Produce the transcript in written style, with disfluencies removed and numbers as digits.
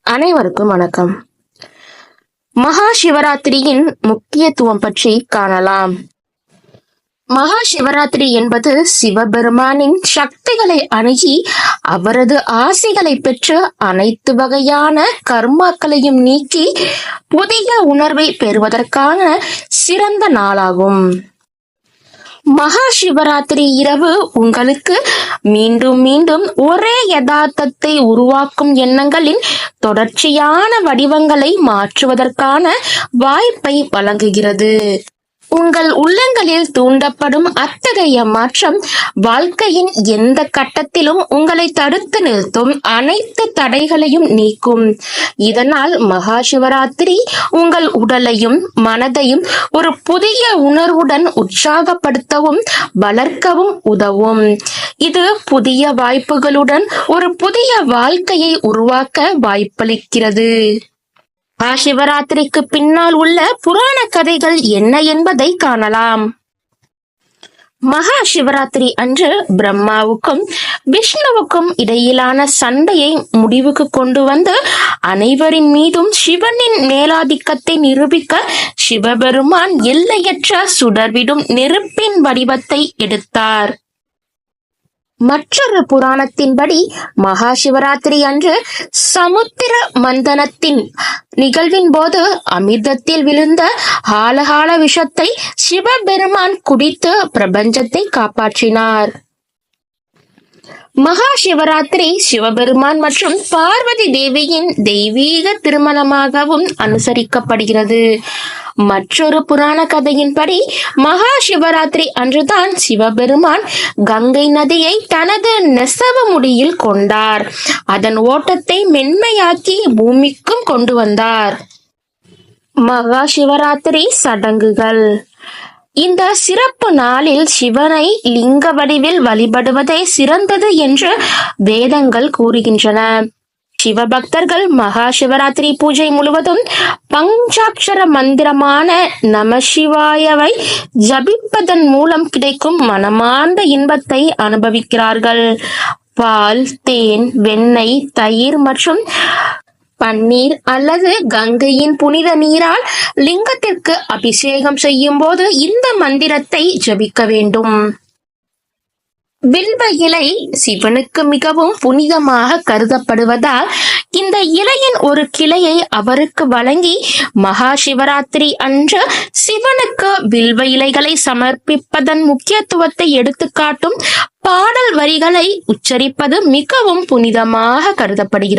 அனைவருக்கும் வணக்கம். மகா சிவராத்திரியின் முக்கியத்துவம் பற்றி காணலாம். மகா சிவராத்திரி என்பது சிவபெருமானின் சக்திகளை அணுகி அவரது ஆசைகளை பெற்று அனைத்து வகையான கர்மாக்களையும் நீக்கி புதிய உணர்வை பெறுவதற்கான சிறந்த நாளாகும். மகா சிவராத்திரி இரவு உங்களுக்கு மீண்டும் மீண்டும் ஒரே யதார்த்தத்தை உருவாக்கும் எண்ணங்களின் தொடர்ச்சியான வடிவங்களை மாற்றுவதற்கான வாய்ப்பை வழங்குகிறது. உங்கள் உள்ளங்களில் தூண்டப்படும் அத்தகைய மாற்றம் வாழ்க்கையின் எந்த கட்டத்திலும் உங்களை தடுத்து நிறுத்தும் அனைத்து தடைகளையும் நீக்கும். இதனால் மகா சிவராத்திரி உங்கள் உடலையும் மனதையும் ஒரு புதிய உணர்வுடன் உற்சாகப்படுத்தவும் வளர்க்கவும் உதவும். இது புதிய வாய்ப்புகளுடன் ஒரு புதிய வாழ்க்கையை உருவாக்க வாய்ப்பளிக்கிறது. சிவராத்திரிக்கு பின்னால் உள்ள புராண கதைகள் என்ன என்பதை காணலாம். மகா சிவராத்திரி அன்று பிரம்மாவுக்கும் விஷ்ணுவுக்கும் இடையிலான சண்டையை முடிவுக்கு கொண்டு வந்து அனைவரின் மீதும் சிவனின் மேலாதிக்கத்தை நிரூபிக்க சிவபெருமான் எல்லையற்ற சுடர்விடும் நெருப்பின் வடிவத்தை எடுத்தார். மற்றொரு புராணத்தின்படி மகா சிவராத்திரி அன்று சமுத்திர மந்தனத்தின் நிகழ்வின் போது அமிர்தத்தில் விழுந்த ஹாலஹால விஷத்தை சிவபெருமான் குடித்து பிரபஞ்சத்தை காப்பாற்றினார். மகா சிவராத்திரி சிவபெருமான் மற்றும் பார்வதி தேவியின் தெய்வீக திருமணமாகவும் அனுசரிக்கப்படுகிறது. மற்றொரு புராண கதையின்படி மகா சிவராத்திரி அன்றுதான் சிவபெருமான் கங்கை நதியை தனது நெசவு முடியில் கொண்டார். அதன் ஓட்டத்தை மென்மையாக்கி பூமிக்கும் கொண்டு வந்தார். மகா சிவராத்திரி சடங்குகள். இந்த சிறப்பு நாளில் சிவனை லிங்க வடிவில் வழிபடுவதே சிறந்தது என்று வேதங்கள் கூறுகின்றன. சிவபக்தர்கள் மகா சிவராத்திரி பூஜை முழுவதும் பஞ்சாட்சர மந்திரமான நம சிவாயவை ஜபிப்பதன் மூலம் கிடைக்கும் மனமார்ந்த இன்பத்தை அனுபவிக்கிறார்கள். பால், தேன், வெண்ணெய், தயிர் மற்றும் பன்னீர் அல்லது கங்கையின் புனித நீரால் லிங்கத்திற்கு அபிஷேகம் செய்யும் போது இந்த மந்திரத்தை ஜபிக்க வேண்டும். வில்வ இலை சிவனுக்கு மிகவும் புனிதமாக கருதப்படுவதால் இந்த இலையின் ஒரு கிளையை அவருக்கு வழங்கி மகா சிவராத்திரி அன்று சிவனுக்கு வில்வ இலைகளை சமர்ப்பிப்பதன் முக்கியத்துவத்தை எடுத்துக்காட்டும் பாடல் வரிகளை உச்சரிப்பது மிகவும் புனிதமாக கருதப்படுகிறது.